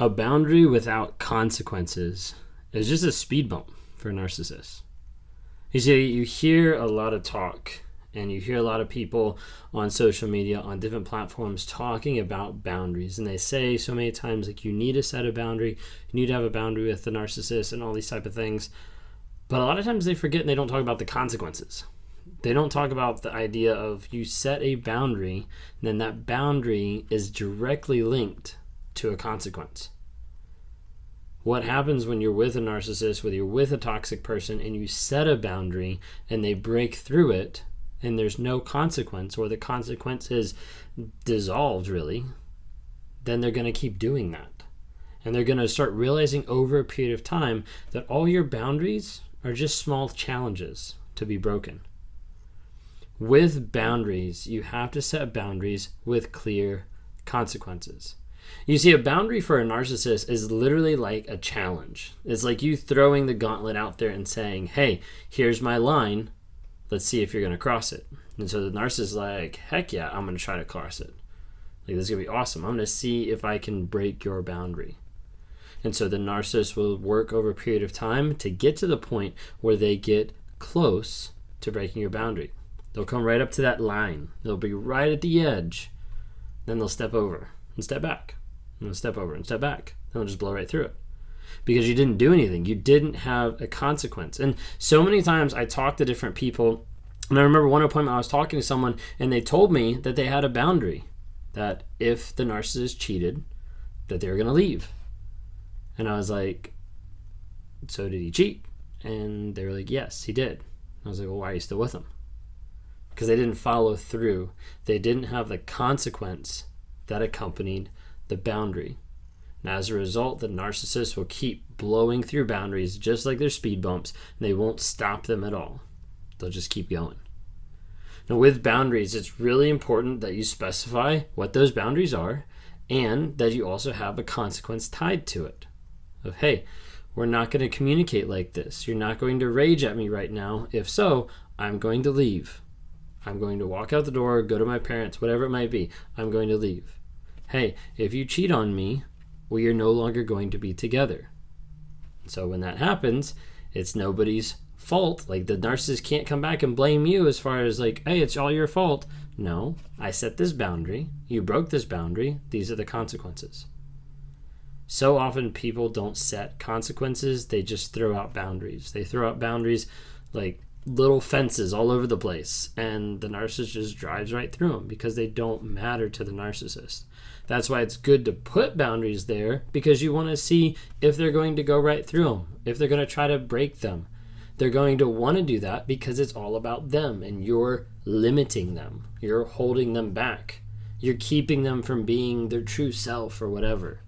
A boundary without consequences is just a speed bump for narcissists. You see, you hear a lot of talk and you hear a lot of people on social media, on different platforms talking about boundaries. And they say so many times, like, you need to set a boundary, you need to have a boundary with the narcissist and all these type of things. But a lot of times they forget and they don't talk about the consequences. They don't talk about the idea of you set a boundary, and then that boundary is directly linked to a consequence. What happens when you're with a narcissist, whether you're with a toxic person, and you set a boundary and they break through it and there's no consequence, or the consequence is dissolved really, then they're going to keep doing that. And they're going to start realizing over a period of time that all your boundaries are just small challenges to be broken. With boundaries, you have to set boundaries with clear consequences. You see, a boundary for a narcissist is literally like a challenge. It's like you throwing the gauntlet out there and saying, hey, here's my line. Let's see if you're going to cross it. And so the narcissist is like, heck yeah, I'm going to try to cross it. Like, this is going to be awesome. I'm going to see if I can break your boundary. And so the narcissist will work over a period of time to get to the point where they get close to breaking your boundary. They'll come right up to that line. They'll be right at the edge. Then they'll step over and step back. And they'll step over and step back. Then they'll just blow right through it. Because you didn't do anything. You didn't have a consequence. And so many times I talk to different people. And I remember one appointment I was talking to someone and they told me that they had a boundary. That if the narcissist cheated, that they were going to leave. And I was like, so did he cheat? And they were like, yes, he did. I was like, well, why are you still with him? Because they didn't follow through. They didn't have the consequence that accompanied the boundary. And as a result, the narcissist will keep blowing through boundaries just like their speed bumps, and they won't stop them at all. They'll just keep going. Now, with boundaries, it's really important that you specify what those boundaries are and that you also have a consequence tied to it. Of, hey, we're not going to communicate like this. You're not going to rage at me right now. If so, I'm going to leave. I'm going to walk out the door, go to my parents, whatever it might be. I'm going to leave. Hey, if you cheat on me, we are no longer going to be together. So when that happens, it's nobody's fault. Like, the narcissist can't come back and blame you as far as like, hey, it's all your fault. No, I set this boundary. You broke this boundary. These are the consequences. So often people don't set consequences. They just throw out boundaries. They throw out boundaries like little fences all over the place, and the narcissist just drives right through them because they don't matter to the narcissist. That's why it's good to put boundaries there, because you want to see if they're going to go right through them, if they're going to try to break them. They're going to want to do that because it's all about them, and you're limiting them. You're holding them back. You're keeping them from being their true self or whatever.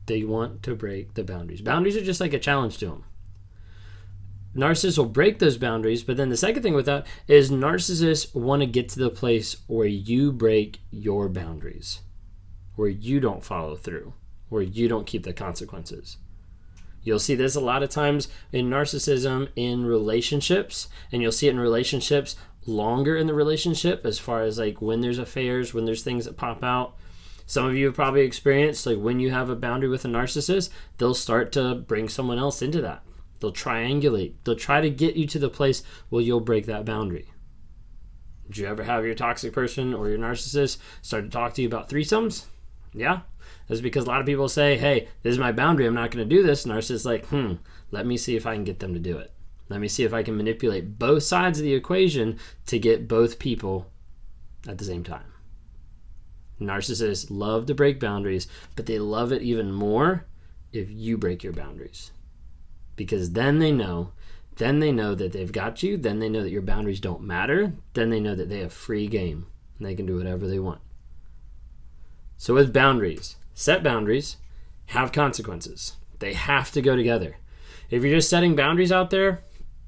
They want to break the boundaries. Boundaries are just like a challenge to them. Narcissists will break those boundaries, but then the second thing with that is narcissists want to get to the place where you break your boundaries, where you don't follow through, where you don't keep the consequences. You'll see this a lot of times in narcissism in relationships, and you'll see it in relationships longer in the relationship as far as like when there's affairs, when there's things that pop out. Some of you have probably experienced like when you have a boundary with a narcissist, they'll start to bring someone else into that. They'll triangulate. They'll try to get you to the place where you'll break that boundary. Did you ever have your toxic person or your narcissist start to talk to you about threesomes? Yeah. That's because a lot of people say, hey, this is my boundary. I'm not going to do this. Narcissist is like, let me see if I can get them to do it. Let me see if I can manipulate both sides of the equation to get both people at the same time. Narcissists love to break boundaries, but they love it even more if you break your boundaries. Because then they know that they've got you, then they know that your boundaries don't matter, then they know that they have free game and they can do whatever they want. So with boundaries, set boundaries, have consequences. They have to go together. If you're just setting boundaries out there,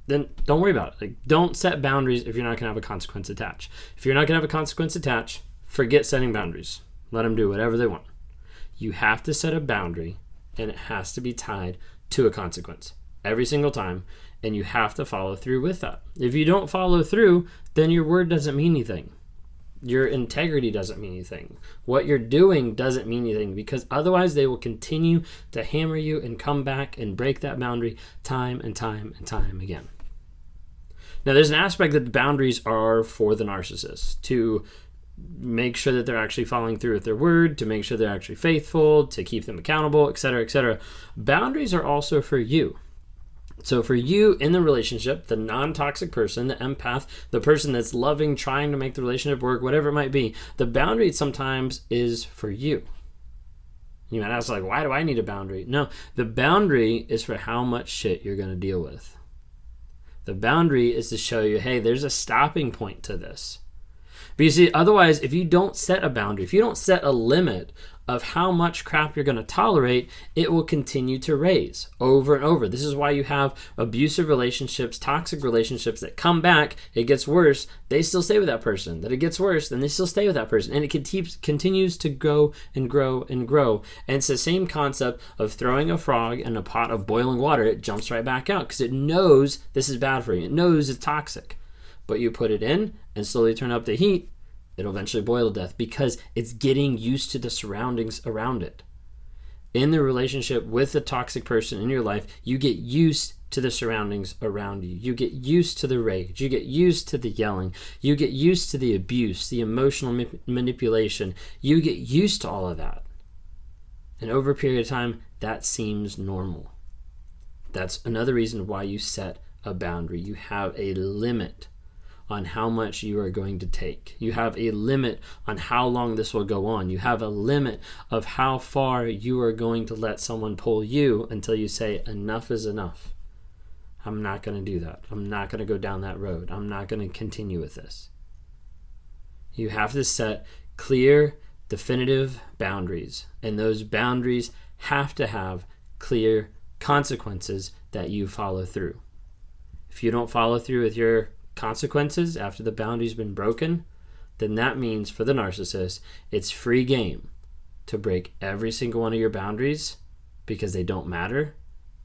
then don't worry about it. Like, don't set boundaries if you're not going to have a consequence attached. If you're not going to have a consequence attached, forget setting boundaries. Let them do whatever they want. You have to set a boundary, and it has to be tied to a consequence every single time, and you have to follow through with that. If you don't follow through, then your word doesn't mean anything. your integrity doesn't mean anything. What you're doing doesn't mean anything, because otherwise they will continue to hammer you and come back and break that boundary time and time and time again. Now, there's an aspect that the boundaries are for the narcissist, to make sure that they're actually following through with their word, to make sure they're actually faithful, to keep them accountable, etc., etc. Boundaries are also for you. So for you in the relationship, the non-toxic person, the empath, the person that's loving, trying to make the relationship work, whatever it might be, the boundary sometimes is for you. You might ask, like, why do I need a boundary? No, the boundary is for how much shit you're going to deal with. The boundary is to show you, hey, there's a stopping point to this. But you see, otherwise, if you don't set a boundary, if you don't set a limit of how much crap you're going to tolerate, it will continue to raise over and over. This is why you have abusive relationships, toxic relationships that come back, it gets worse, they still stay with that person. That it gets worse, then they still stay with that person. And it continues to grow and grow and grow. And it's the same concept of throwing a frog in a pot of boiling water. It jumps right back out because it knows this is bad for you. It knows it's toxic. But you put it in and slowly turn up the heat, it'll eventually boil to death because it's getting used to the surroundings around it. In the relationship with the toxic person in your life, you get used to the surroundings around you. You get used to the rage. You get used to the yelling. You get used to the abuse, the emotional manipulation. You get used to all of that. And over a period of time, that seems normal. That's another reason why you set a boundary. You have a limit on how much you are going to take. You have a limit on how long this will go on. You have a limit of how far you are going to let someone pull you until you say, enough is enough. I'm not going to do that. I'm not going to go down that road. I'm not going to continue with this. You have to set clear, definitive boundaries, and those boundaries have to have clear consequences that you follow through. If you don't follow through with your consequences after the boundary's been broken, then that means for the narcissist, it's free game to break every single one of your boundaries because they don't matter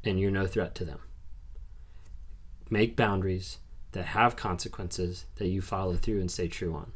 and you're no threat to them. Make boundaries that have consequences that you follow through and stay true on.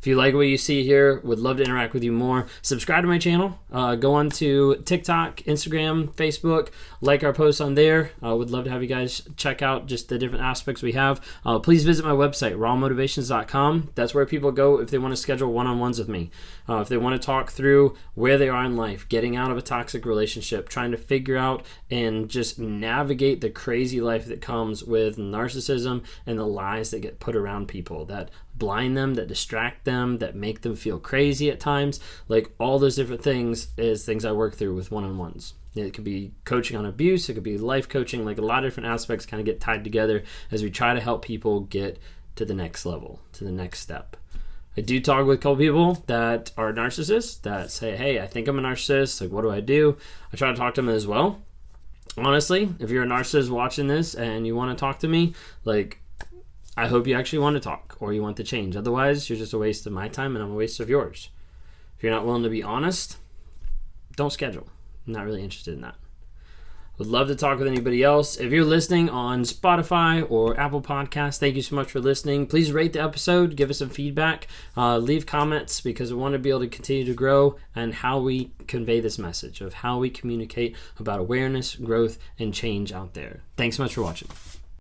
If you like what you see here, would love to interact with you more, subscribe to my channel. Go on to TikTok, Instagram, Facebook, like our posts on there. Would love to have you guys check out just the different aspects we have. Please visit my website, rawmotivations.com. That's where people go if they want to schedule one-on-ones with me. If they want to talk through where they are in life, getting out of a toxic relationship, trying to figure out and just navigate the crazy life that comes with narcissism and the lies that get put around people that blind them, that distract them, that make them feel crazy at times. Like all those different things is things I work through with one-on-ones. It could be coaching on abuse, it could be life coaching, like a lot of different aspects kind of get tied together as we try to help people get to the next level, to the next step. I do talk with a couple people that are narcissists that say, hey, I think I'm a narcissist, like what do I do? I try to talk to them as well. Honestly, if you're a narcissist watching this and you want to talk to me, like I hope you actually want to talk or you want to change. Otherwise, you're just a waste of my time and I'm a waste of yours. If you're not willing to be honest, don't schedule. I'm not really interested in that. Would love to talk with anybody else. If you're listening on Spotify or Apple Podcasts, thank you so much for listening. Please rate the episode, give us some feedback, leave comments because I want to be able to continue to grow and how we convey this message of how we communicate about awareness, growth, and change out there. Thanks so much for watching.